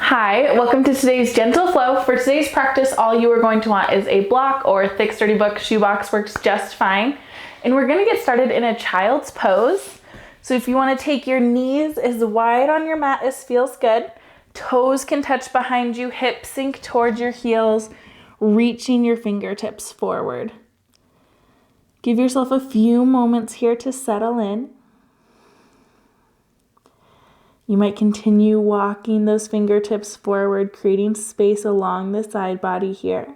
Hi, welcome to today's gentle flow. For today's practice, all you are going to want is a block or a thick sturdy book. Shoebox works just fine. And we're gonna get started in a child's pose. So if you wanna take your knees as wide on your mat as feels good, toes can touch behind you, hips sink towards your heels, reaching your fingertips forward. Give yourself a few moments here to settle in. You might continue walking those fingertips forward, creating space along the side body here.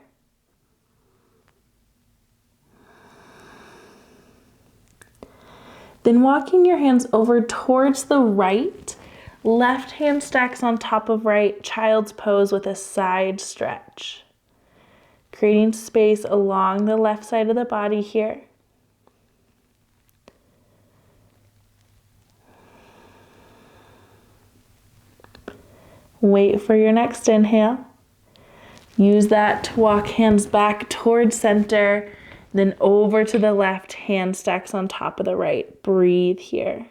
Then walking your hands over towards the right, left hand stacks on top of right, child's pose with a side stretch. Creating space along the left side of the body here. Wait for your next inhale. Use that to walk hands back towards center, then over to the left, hand stacks on top of the right. Breathe here.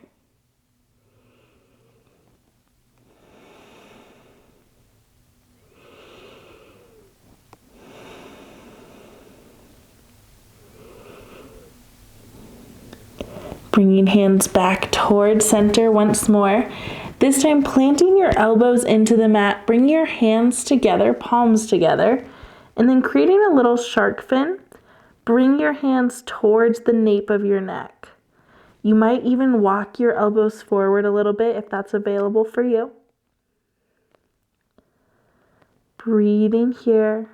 Bringing hands back towards center once more. This time planting your elbows into the mat, bring your hands together, palms together, and then creating a little shark fin, bring your hands towards the nape of your neck. You might even walk your elbows forward a little bit if that's available for you. Breathing here.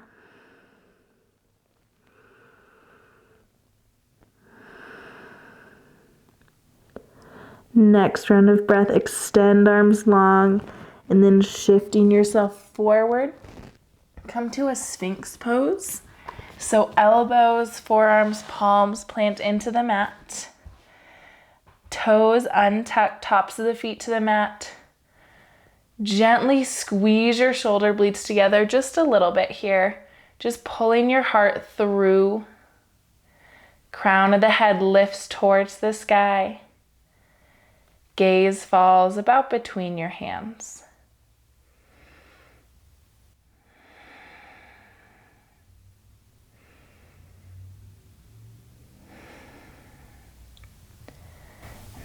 Next round of breath, extend arms long, and then shifting yourself forward. Come to a Sphinx pose. So elbows, forearms, palms plant into the mat. Toes untucked, tops of the feet to the mat. Gently squeeze your shoulder blades together just a little bit here. Just pulling your heart through. Crown of the head lifts towards the sky. Gaze falls about between your hands.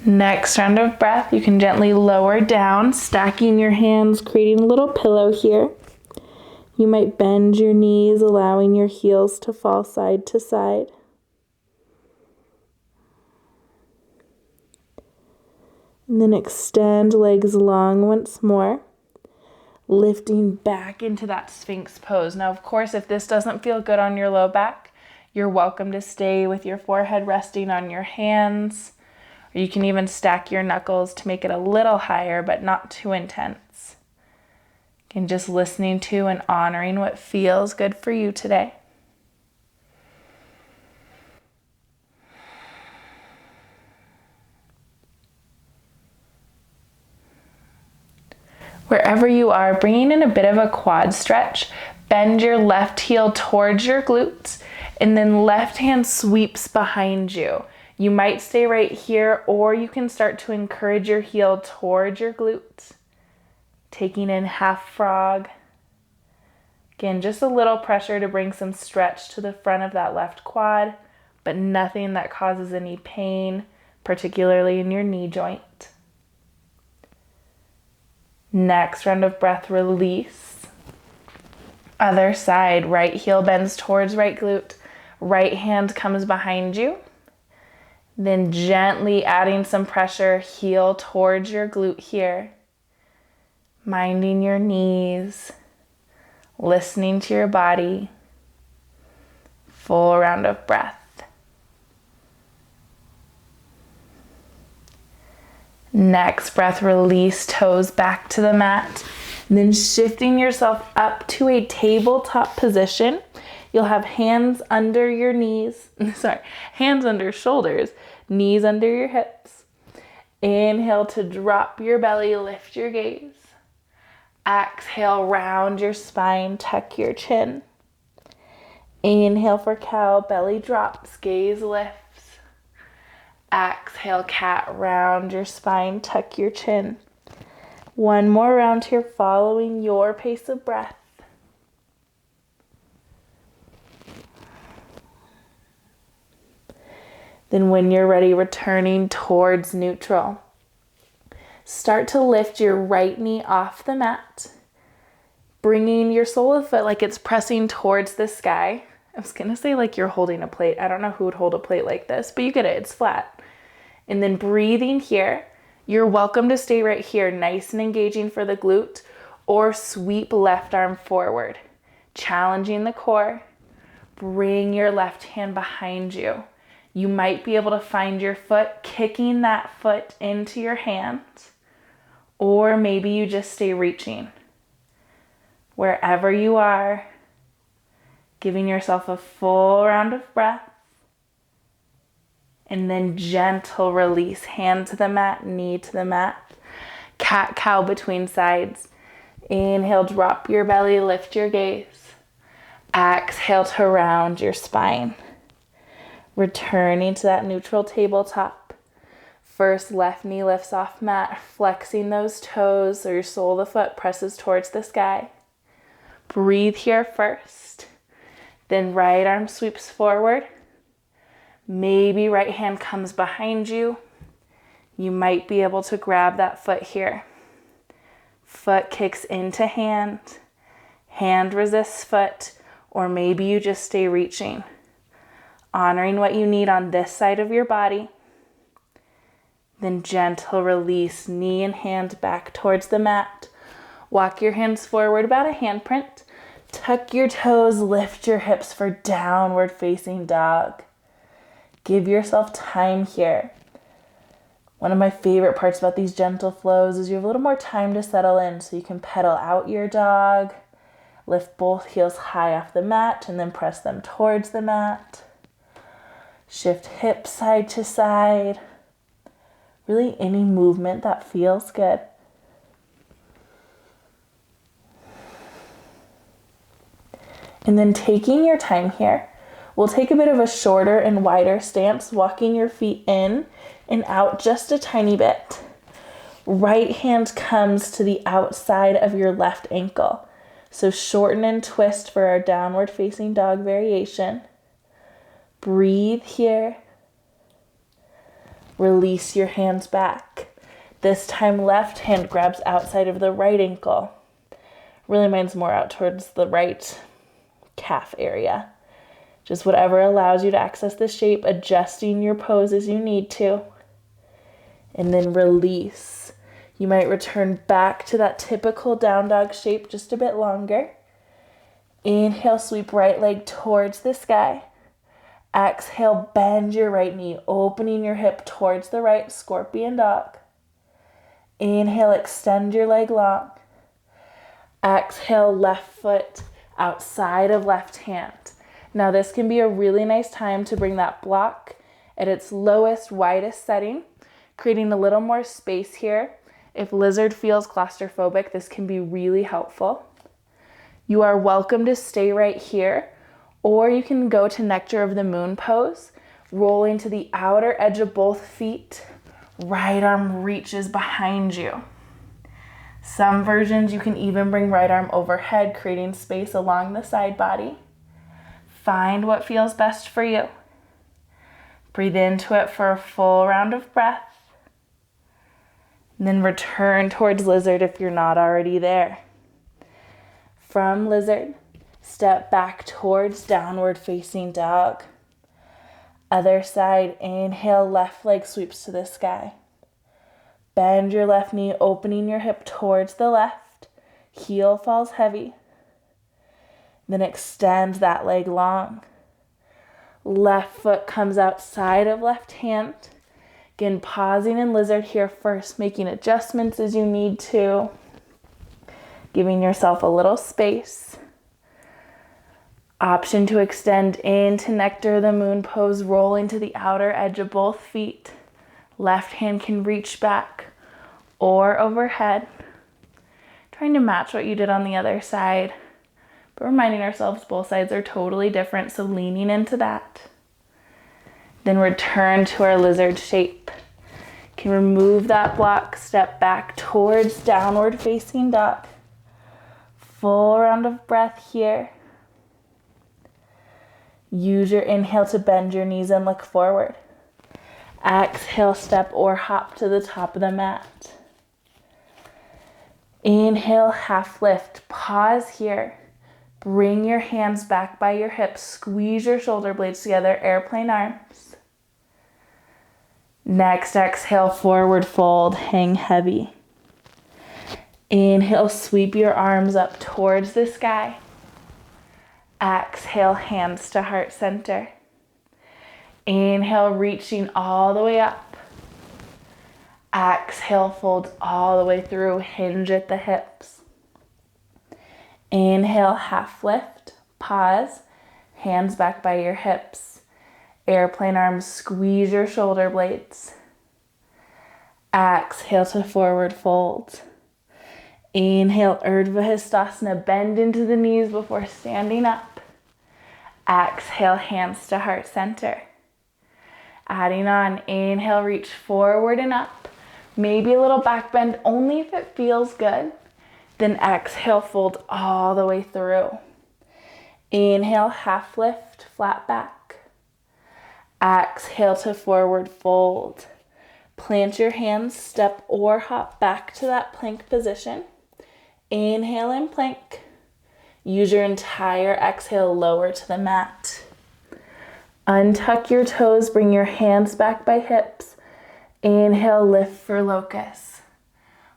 Next round of breath, you can gently lower down, stacking your hands, creating a little pillow here. You might bend your knees, allowing your heels to fall side to side. And then extend legs long once more, lifting back into that Sphinx pose. Now, of course, if this doesn't feel good on your low back, you're welcome to stay with your forehead resting on your hands, or you can even stack your knuckles to make it a little higher, but not too intense. Again, just listening to and honoring what feels good for you today. Wherever you are, bringing in a bit of a quad stretch, bend your left heel towards your glutes, and then left hand sweeps behind you. You might stay right here, or you can start to encourage your heel towards your glutes. Taking in half frog. Again, just a little pressure to bring some stretch to the front of that left quad, but nothing that causes any pain, particularly in your knee joint. Next round of breath, release. Other side, right heel bends towards right glute. Right hand comes behind you. Then gently adding some pressure, heel towards your glute here. Minding your knees, listening to your body. Full round of breath. Next breath, release, toes back to the mat. And then shifting yourself up to a tabletop position. You'll have hands under your knees, hands under shoulders, knees under your hips. Inhale to drop your belly, lift your gaze. Exhale, round your spine, tuck your chin. Inhale for cow, belly drops, gaze lifts. Exhale, cat, round your spine, tuck your chin. One more round here, following your pace of breath. Then when you're ready, returning towards neutral. Start to lift your right knee off the mat, bringing your sole of the foot like it's pressing towards the sky. I was gonna say like you're holding a plate. I don't know who would hold a plate like this, but you get it, it's flat. And then breathing here. You're welcome to stay right here, nice and engaging for the glute, or sweep left arm forward, challenging the core. Bring your left hand behind you. You might be able to find your foot, kicking that foot into your hand, or maybe you just stay reaching. Wherever you are, giving yourself a full round of breath, and then gentle release, hand to the mat, knee to the mat, cat-cow between sides. Inhale, drop your belly, lift your gaze. Exhale to round your spine. Returning to that neutral tabletop. First, left knee lifts off mat, flexing those toes, or your sole of the foot presses towards the sky. Breathe here first. Then right arm sweeps forward. Maybe right hand comes behind you. You might be able to grab that foot here. Foot kicks into hand. Hand resists foot, or maybe you just stay reaching. Honoring what you need on this side of your body. Then gentle release, knee and hand back towards the mat. Walk your hands forward about a handprint. Tuck your toes, lift your hips for downward facing dog. Give yourself time here. One of my favorite parts about these gentle flows is you have a little more time to settle in, so you can pedal out your dog, lift both heels high off the mat, and then press them towards the mat. Shift hips side to side. Really any movement that feels good. And then taking your time here, we'll take a bit of a shorter and wider stance, walking your feet in and out just a tiny bit. Right hand comes to the outside of your left ankle. So shorten and twist for our downward facing dog variation. Breathe here. Release your hands back. This time left hand grabs outside of the right ankle. Really mine's more out towards the right calf area. Just whatever allows you to access the shape, adjusting your pose as you need to. And then release. You might return back to that typical down dog shape just a bit longer. Inhale, sweep right leg towards the sky. Exhale, bend your right knee, opening your hip towards the right, scorpion dog. Inhale, extend your leg long. Exhale, left foot outside of left hand. Now this can be a really nice time to bring that block at its lowest, widest setting, creating a little more space here. If lizard feels claustrophobic, this can be really helpful. You are welcome to stay right here, or you can go to nectar of the moon pose, rolling to the outer edge of both feet. Right arm reaches behind you. Some versions you can even bring right arm overhead, creating space along the side body. Find what feels best for you. Breathe into it for a full round of breath. And then return towards lizard if you're not already there. From lizard, step back towards downward facing dog. Other side, inhale, left leg sweeps to the sky. Bend your left knee, opening your hip towards the left. Heel falls heavy. Then extend that leg long. Left foot comes outside of left hand. Again, pausing in lizard here first, making adjustments as you need to. Giving yourself a little space. Option to extend into nectar of the moon pose, rolling to the outer edge of both feet. Left hand can reach back or overhead. Trying to match what you did on the other side, but reminding ourselves both sides are totally different, so leaning into that. Then return to our lizard shape. You can remove that block, step back towards downward facing dog. Full round of breath here. Use your inhale to bend your knees and look forward. Exhale, step or hop to the top of the mat. Inhale, half lift. Pause here. Bring your hands back by your hips. Squeeze your shoulder blades together, airplane arms. Next, exhale, forward fold, hang heavy. Inhale, sweep your arms up towards the sky. Exhale, hands to heart center. Inhale, reaching all the way up. Exhale, fold all the way through, hinge at the hips. Inhale, half lift, pause, hands back by your hips. Airplane arms, squeeze your shoulder blades. Exhale to forward fold. Inhale, Urdhva Hastasana, bend into the knees before standing up. Exhale, hands to heart center. Adding on, inhale, reach forward and up. Maybe a little back bend, only if it feels good. Then exhale, fold all the way through. Inhale, half lift, flat back. Exhale to forward fold. Plant your hands, step or hop back to that plank position. Inhale and plank. Use your entire exhale, lower to the mat. Untuck your toes, bring your hands back by hips. Inhale, lift for locust.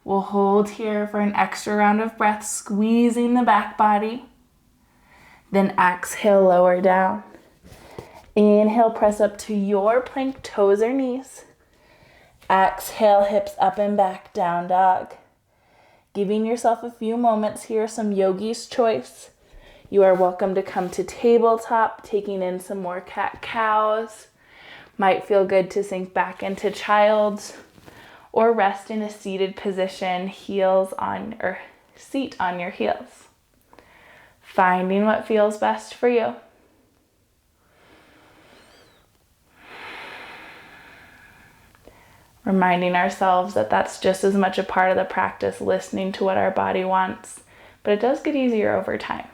We'll hold here for an extra round of breath, squeezing the back body. Then exhale, lower down. Inhale, press up to your plank, toes or knees. Exhale, hips up and back, down dog. Giving yourself a few moments here, some yogi's choice. You are welcome to come to tabletop, taking in some more cat-cows. Might feel good to sink back into child's or rest in a seated position, heels on or seat on your heels. Finding what feels best for you. Reminding ourselves that that's just as much a part of the practice, listening to what our body wants, but it does get easier over time.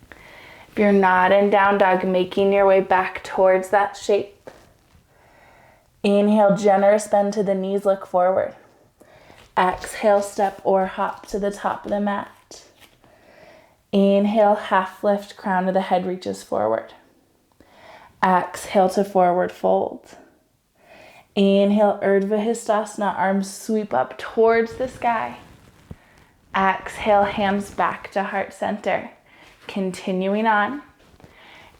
If you're not in down dog, making your way back towards that shape. Inhale, generous bend to the knees, look forward. Exhale, step or hop to the top of the mat. Inhale, half lift, crown of the head reaches forward. Exhale to forward fold. Inhale, Urdhva Hastasana, arms sweep up towards the sky. Exhale, hands back to heart center. Continuing on.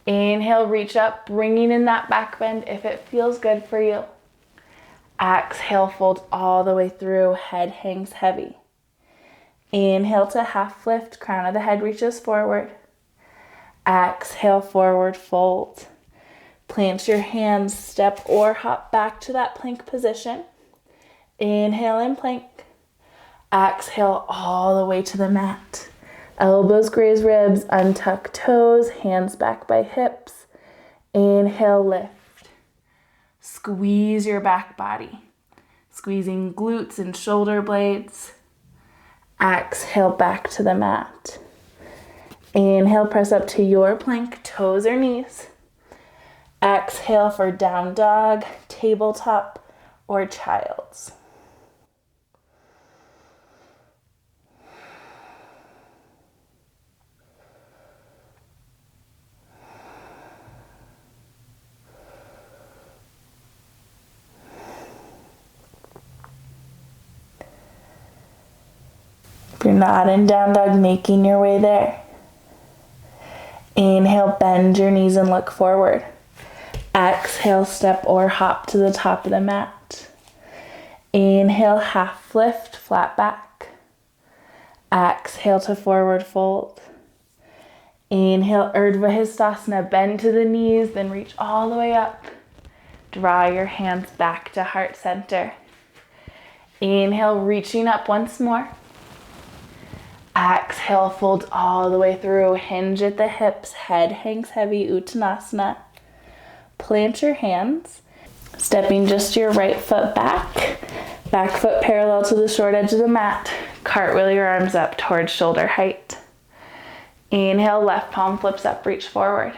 Inhale, reach up, bringing in that back bend if it feels good for you. Exhale, fold all the way through, head hangs heavy. Inhale to half lift, crown of the head reaches forward. Exhale, forward fold. Plant your hands, step or hop back to that plank position. Inhale and plank. Exhale all the way to the mat. Elbows graze ribs, untuck toes, hands back by hips. Inhale, lift. Squeeze your back body. Squeezing glutes and shoulder blades. Exhale back to the mat. Inhale, press up to your plank, toes or knees. Exhale for down dog, tabletop, or child's. If you're not in down dog, making your way there. Inhale, bend your knees and look forward. Exhale, step or hop to the top of the mat. Inhale, half lift, flat back. Exhale to forward fold. Inhale, Urdhva Hastasana, bend to the knees, then reach all the way up. Draw your hands back to heart center. Inhale, reaching up once more. Exhale, fold all the way through, hinge at the hips, head hangs heavy, Uttanasana. Plant your hands, Stepping just your right foot back. Back foot parallel to the short edge of the mat. Cartwheel your arms up towards shoulder height. Inhale, left palm flips up, reach forward.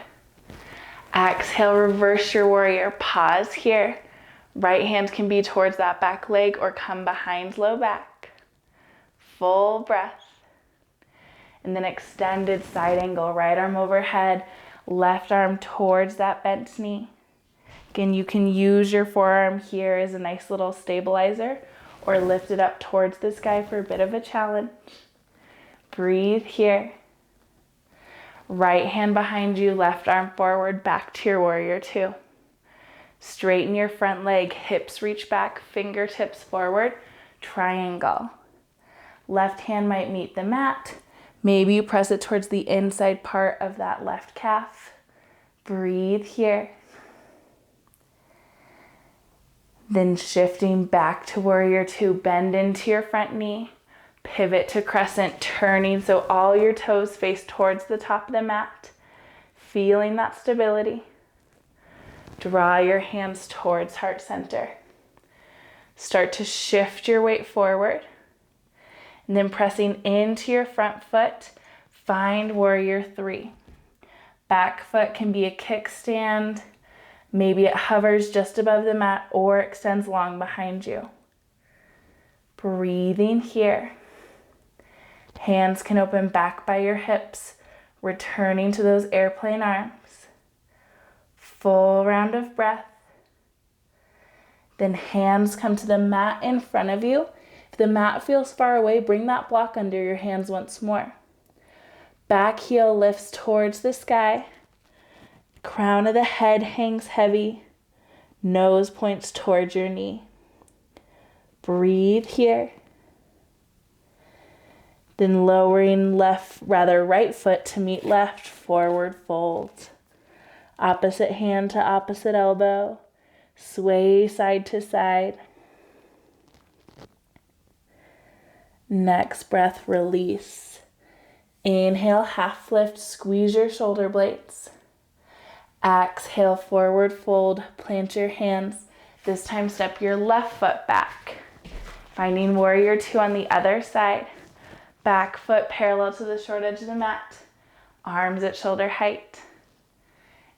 Exhale, reverse your warrior. Pause here. Right hand can be towards that back leg or come behind low back. Full breath. And then extended side angle. Right arm overhead, left arm towards that bent knee. Again, you can use your forearm here as a nice little stabilizer or lift it up towards the sky for a bit of a challenge. Breathe here. Right hand behind you, left arm forward, back to your warrior two. Straighten your front leg, hips reach back, fingertips forward, triangle. Left hand might meet the mat. Maybe you press it towards the inside part of that left calf. Breathe here. Then shifting back to warrior two, bend into your front knee. Pivot to crescent, turning so all your toes face towards the top of the mat. Feeling that stability. Draw your hands towards heart center. Start to shift your weight forward. And then pressing into your front foot, find warrior three. Back foot can be a kickstand. Maybe it hovers just above the mat or extends long behind you. Breathing here. Hands can open back by your hips, returning to those airplane arms. Full round of breath. Then hands come to the mat in front of you. If the mat feels far away, bring that block under your hands once more. Back heel lifts towards the sky. Crown of the head hangs heavy. Nose points towards your knee. Breathe here. Then lowering right foot to meet left, forward fold. Opposite hand to opposite elbow. Sway side to side. Next breath, release. Inhale, half lift, squeeze your shoulder blades. Exhale, forward fold, plant your hands. This time step your left foot back. Finding warrior two on the other side. Back foot parallel to the short edge of the mat. Arms at shoulder height.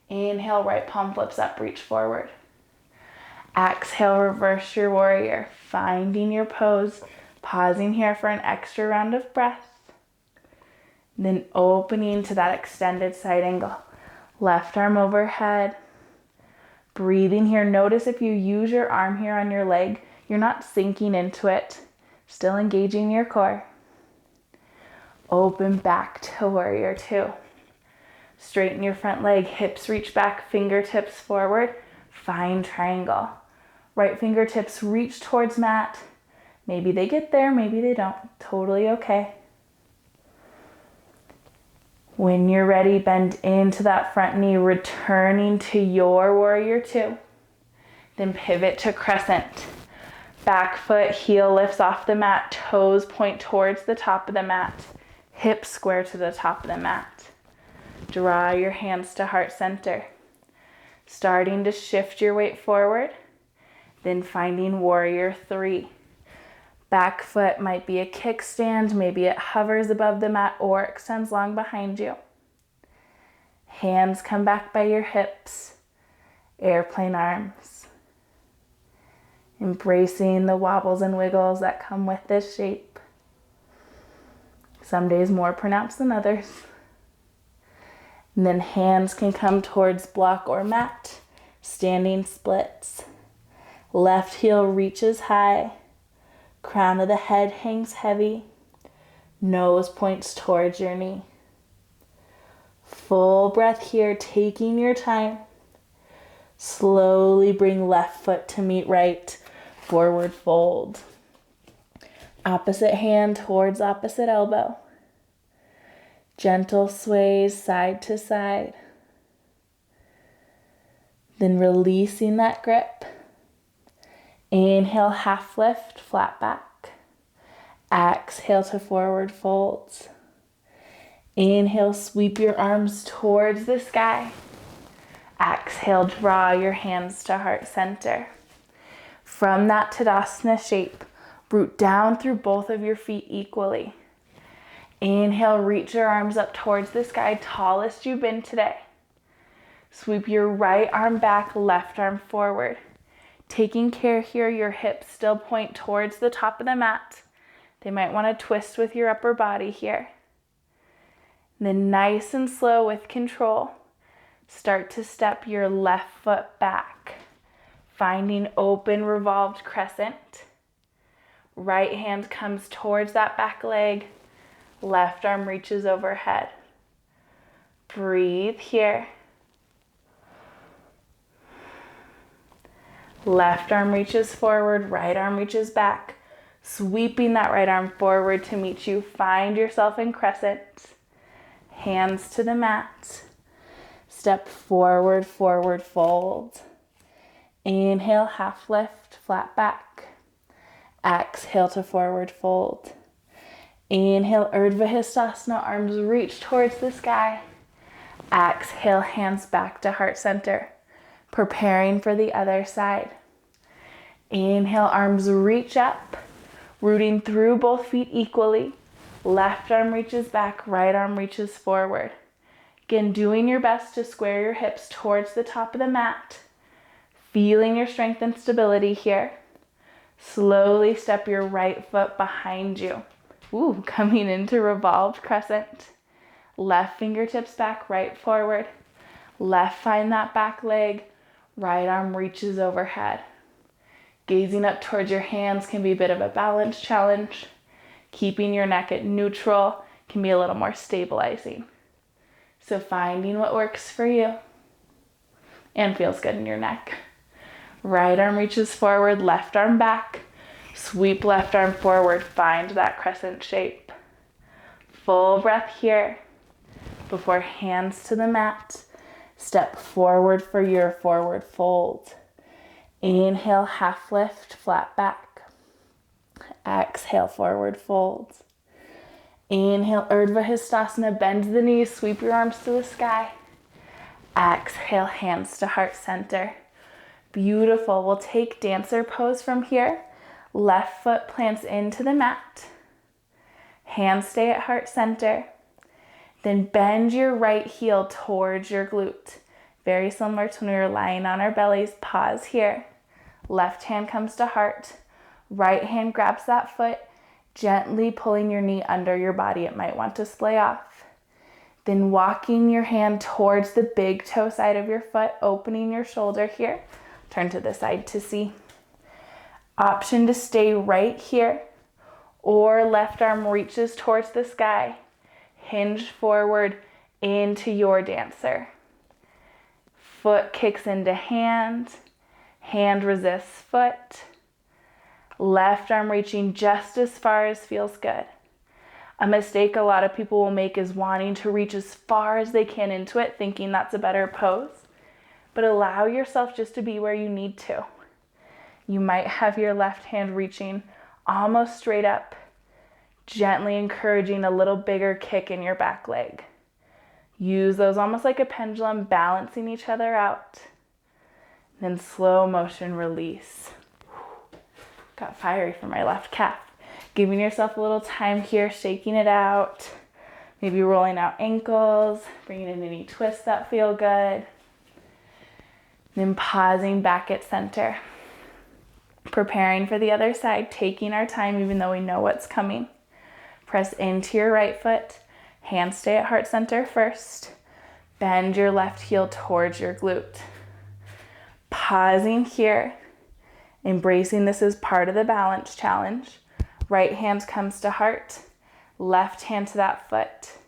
Inhale, right palm flips up, reach forward. Exhale, reverse your warrior. Finding your pose. Pausing here for an extra round of breath. Then opening to that extended side angle. Left arm overhead. Breathing here. Notice if you use your arm here on your leg, you're not sinking into it. Still engaging your core. Open back to warrior two. Straighten your front leg, hips reach back, fingertips forward. Find triangle. Right fingertips reach towards mat. Maybe they get there, maybe they don't. Totally okay. When you're ready, bend into that front knee, returning to your warrior two. Then pivot to crescent. Back foot, heel lifts off the mat, toes point towards the top of the mat. Hips square to the top of the mat. Draw your hands to heart center. Starting to shift your weight forward. Then finding warrior three. Back foot might be a kickstand. Maybe it hovers above the mat or extends long behind you. Hands come back by your hips. Airplane arms. Embracing the wobbles and wiggles that come with this shape. Some days more pronounced than others. And then hands can come towards block or mat. Standing splits. Left heel reaches high. Crown of the head hangs heavy. Nose points towards your knee. Full breath here, taking your time. Slowly bring left foot to meet right. Forward fold. Opposite hand towards opposite elbow. Gentle sways side to side. Then releasing that grip. Inhale, half lift, flat back. Exhale to forward folds. Inhale, sweep your arms towards the sky. Exhale, draw your hands to heart center. From that Tadasana shape, root down through both of your feet equally. Inhale, reach your arms up towards the sky, tallest you've been today. Sweep your right arm back, left arm forward. Taking care here, your hips still point towards the top of the mat. They might want to twist with your upper body here. Then nice and slow with control, start to step your left foot back, finding open revolved crescent. Right hand comes towards that back leg, left arm reaches overhead. Breathe here. Left arm reaches forward, right arm reaches back, sweeping that right arm forward to meet you. Find yourself in crescent. Hands to the mat. Step forward, forward fold. Inhale, half lift, flat back. Exhale to forward fold. Inhale, Urdhva Hastasana, arms reach towards the sky. Exhale, hands back to heart center. Preparing for the other side. Inhale, arms reach up, rooting through both feet equally. Left arm reaches back, right arm reaches forward. Again, doing your best to square your hips towards the top of the mat. Feeling your strength and stability here. Slowly step your right foot behind you. Ooh, coming into revolved crescent. Left fingertips back, right forward. Left find that back leg. Right arm reaches overhead. Gazing up towards your hands can be a bit of a balance challenge. Keeping your neck at neutral can be a little more stabilizing. So finding what works for you and feels good in your neck. Right arm reaches forward, left arm back. Sweep left arm forward, find that crescent shape. Full breath here before hands to the mat. Step forward for your forward fold. Inhale, half lift, flat back. Exhale, forward fold. Inhale, Urdhva Hastasana, bend the knees, sweep your arms to the sky. Exhale, hands to heart center. Beautiful. We'll take dancer pose from here. Left foot plants into the mat. Hands stay at heart center. Then bend your right heel towards your glute. Very similar to when we were lying on our bellies. Pause here. Left hand comes to heart. Right hand grabs that foot, gently pulling your knee under your body. It might want to splay off. Then walking your hand towards the big toe side of your foot, opening your shoulder here. Turn to the side to see. Option to stay right here, or left arm reaches towards the sky. Hinge forward into your dancer. Foot kicks into hand. Hand resists foot. Left arm reaching just as far as feels good. A mistake a lot of people will make is wanting to reach as far as they can into it, thinking that's a better pose. But allow yourself just to be where you need to. You might have your left hand reaching almost straight up, gently encouraging a little bigger kick in your back leg. Use those almost like a pendulum, balancing each other out. Then slow motion release. Got fiery for my left calf. Giving yourself a little time here, shaking it out. Maybe rolling out ankles, bringing in any twists that feel good. Then pausing back at center. Preparing for the other side, taking our time even though we know what's coming. Press into your right foot. Hands stay at heart center first. Bend your left heel towards your glute. Pausing here. Embracing this as part of the balance challenge. Right hand comes to heart. Left hand to that foot.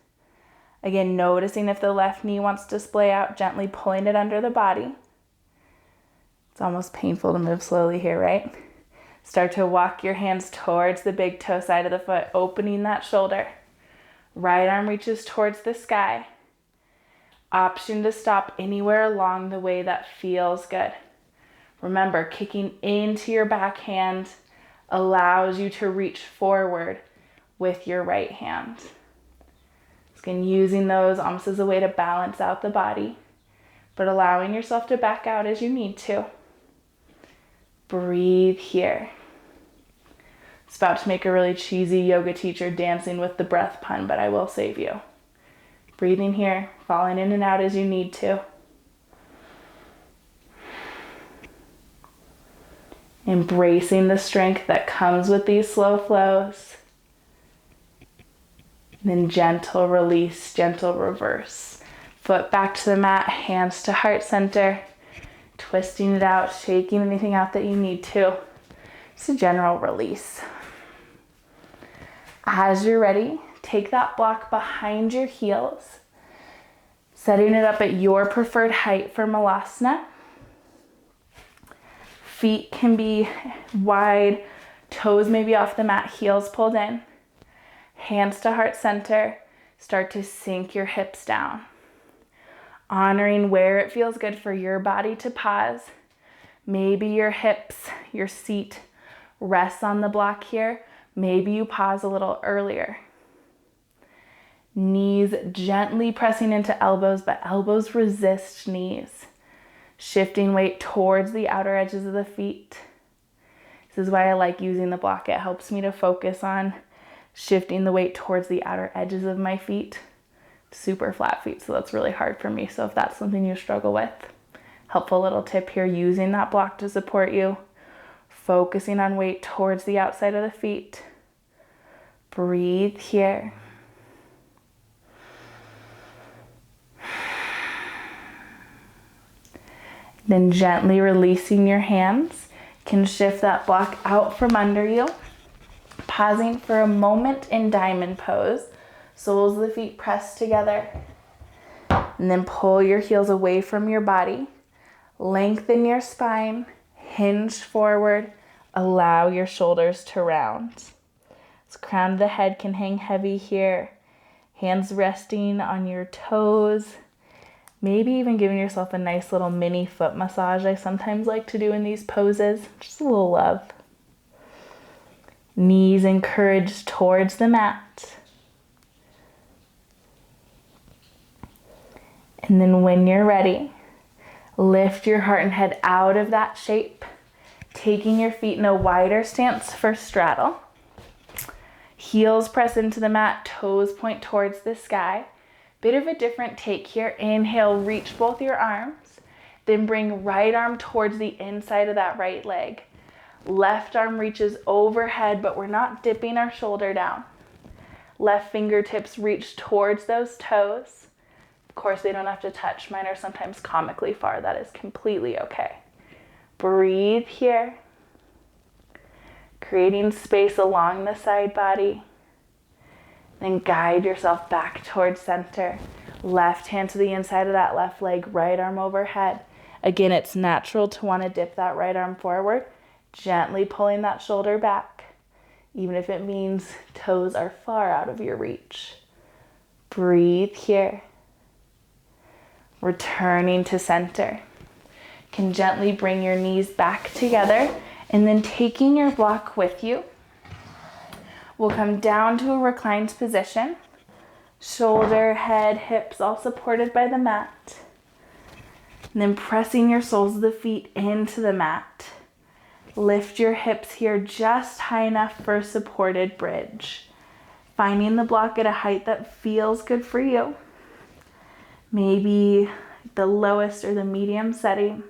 Again, noticing if the left knee wants to splay out, gently pulling it under the body. It's almost painful to move slowly here, right? Start to walk your hands towards the big toe side of the foot, opening that shoulder. Right arm reaches towards the sky. Option to stop anywhere along the way that feels good. Remember, kicking into your back hand allows you to reach forward with your right hand. Again, using those almost as a way to balance out the body, but allowing yourself to back out as you need to. Breathe here. It's about to make a really cheesy yoga teacher dancing with the breath pun, but I will save you. Breathing here, falling in and out as you need to. Embracing the strength that comes with these slow flows. And then gentle release, gentle reverse. Foot back to the mat, hands to heart center. Twisting it out, shaking anything out that you need to. Just a general release. As you're ready, take that block behind your heels, setting it up at your preferred height for Malasana. Feet can be wide, toes maybe off the mat, heels pulled in. Hands to heart center, start to sink your hips down. Honoring where it feels good for your body to pause. Maybe your hips, your seat rests on the block here. Maybe you pause a little earlier. Knees gently pressing into elbows, but elbows resist knees. Shifting weight towards the outer edges of the feet. This is why I like using the block. It helps me to focus on shifting the weight towards the outer edges of my feet. Super flat feet, so that's really hard for me. So if that's something you struggle with, helpful little tip here, using that block to support you. Focusing on weight towards the outside of the feet. Breathe here. Then gently releasing your hands, can shift that block out from under you. Pausing for a moment in diamond pose. Soles of the feet pressed together. And then pull your heels away from your body. Lengthen your spine. Hinge forward. Allow your shoulders to round. So crown of the head can hang heavy here. Hands resting on your toes. Maybe even giving yourself a nice little mini foot massage. I sometimes like to do in these poses. Just a little love. Knees encouraged towards the mat. And then when you're ready, lift your heart and head out of that shape, taking your feet in a wider stance for straddle. Heels press into the mat, toes point towards the sky. Bit of a different take here. Inhale, reach both your arms, then bring right arm towards the inside of that right leg. Left arm reaches overhead, but we're not dipping our shoulder down. Left fingertips reach towards those toes. Of course, they don't have to touch. Mine are sometimes comically far. That is completely okay. Breathe here. Creating space along the side body. Then guide yourself back towards center. Left hand to the inside of that left leg, right arm overhead. Again, it's natural to want to dip that right arm forward, gently pulling that shoulder back, even if it means toes are far out of your reach. Breathe here. Returning to center. Can gently bring your knees back together, and then taking your block with you, we'll come down to a reclined position. Shoulder, head, hips all supported by the mat. And then pressing your soles of the feet into the mat. Lift your hips here just high enough for a supported bridge. Finding the block at a height that feels good for you. Maybe the lowest or the medium setting.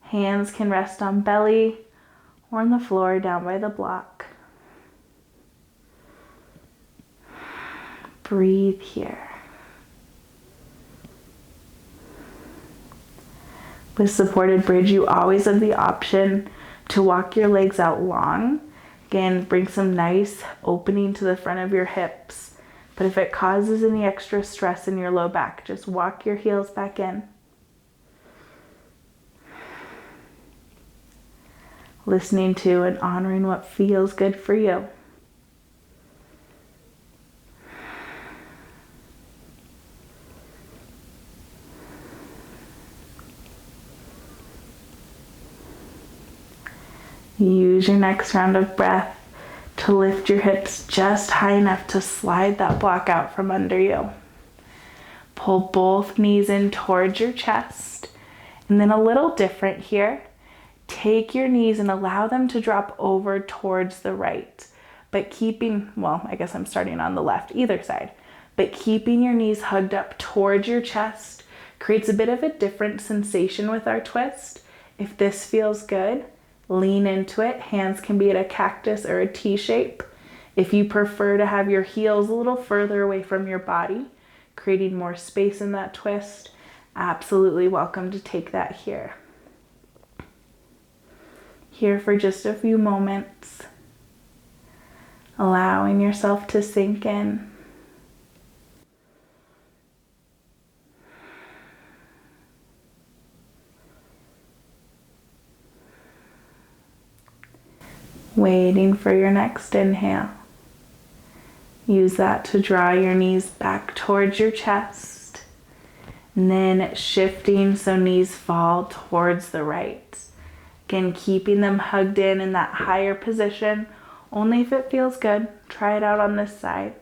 Hands can rest on belly or on the floor down by the block. Breathe here. With supported bridge, you always have the option to walk your legs out long. Again, bring some nice opening to the front of your hips. But if it causes any extra stress in your low back, just walk your heels back in. Listening to and honoring what feels good for you. Use your next round of breath to lift your hips just high enough to slide that block out from under you. Pull both knees in towards your chest. And then a little different here. Take your knees and allow them to drop over towards the right. But keeping, well, I guess I'm starting on the left, either side. But keeping your knees hugged up towards your chest creates a bit of a different sensation with our twist. If this feels good, lean into it. Hands can be at a cactus or a T shape. If you prefer to have your heels a little further away from your body, creating more space in that twist, absolutely welcome to take that here. Here for just a few moments, allowing yourself to sink in. Waiting for your next inhale. Use that to draw your knees back towards your chest. And then shifting so knees fall towards the right. Again, keeping them hugged in that higher position, only if it feels good. Try it out on this side.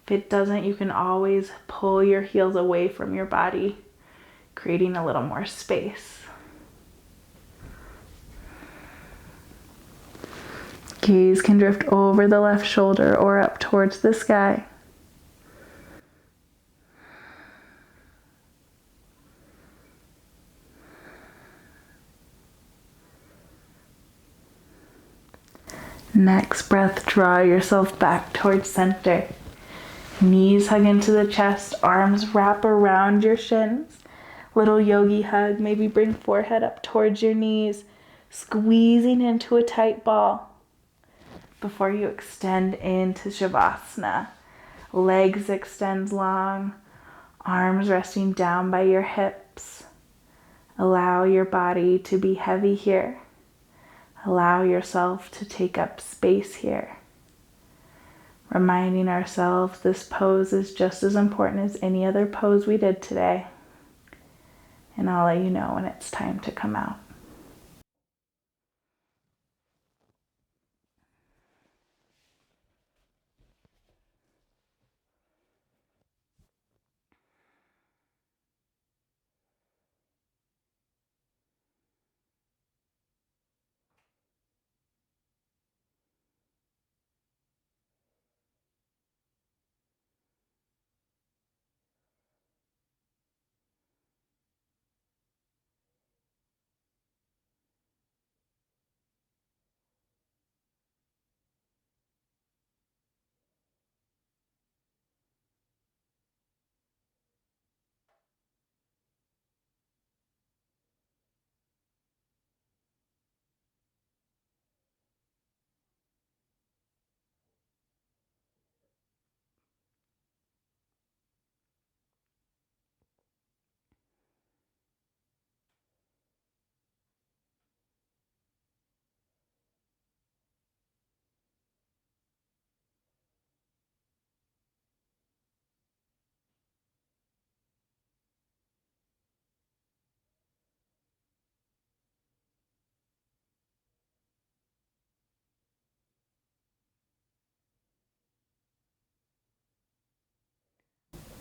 If it doesn't, you can always pull your heels away from your body, creating a little more space. Gaze can drift over the left shoulder or up towards the sky. Next breath, draw yourself back towards center. Knees hug into the chest, arms wrap around your shins. Little yogi hug, maybe bring forehead up towards your knees, squeezing into a tight ball before you extend into Shavasana. Legs extend long, arms resting down by your hips. Allow your body to be heavy here. Allow yourself to take up space here. Reminding ourselves this pose is just as important as any other pose we did today. And I'll let you know when it's time to come out.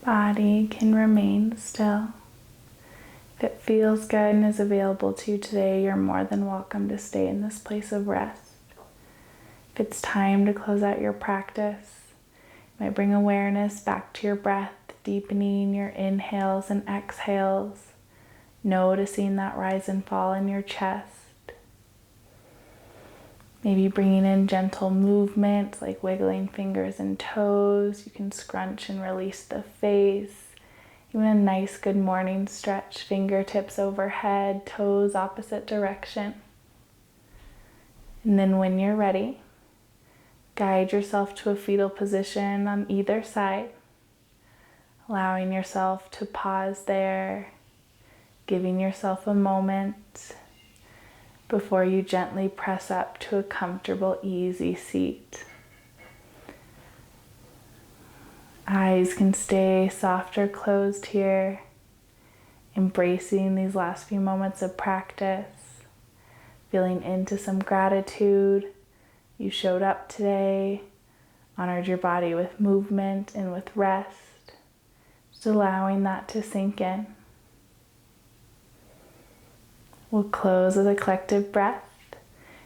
Body can remain still. If it feels good and is available to you today, you're more than welcome to stay in this place of rest. If it's time to close out your practice, you might bring awareness back to your breath, deepening your inhales and exhales, noticing that rise and fall in your chest. Maybe bringing in gentle movement like wiggling fingers and toes. You can scrunch and release the face. Even a nice good morning stretch, fingertips overhead, toes opposite direction. And then when you're ready, guide yourself to a fetal position on either side, allowing yourself to pause there, giving yourself a moment before you gently press up to a comfortable, easy seat. Eyes can stay soft or closed here, embracing these last few moments of practice, feeling into some gratitude. You showed up today, honored your body with movement and with rest. Just allowing that to sink in. We'll close with a collective breath.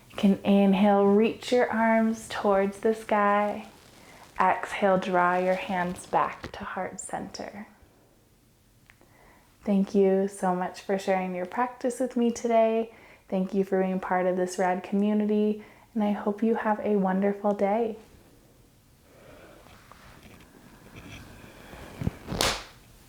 You can inhale, reach your arms towards the sky. Exhale, draw your hands back to heart center. Thank you so much for sharing your practice with me today. Thank you for being part of this rad community, and I hope you have a wonderful day.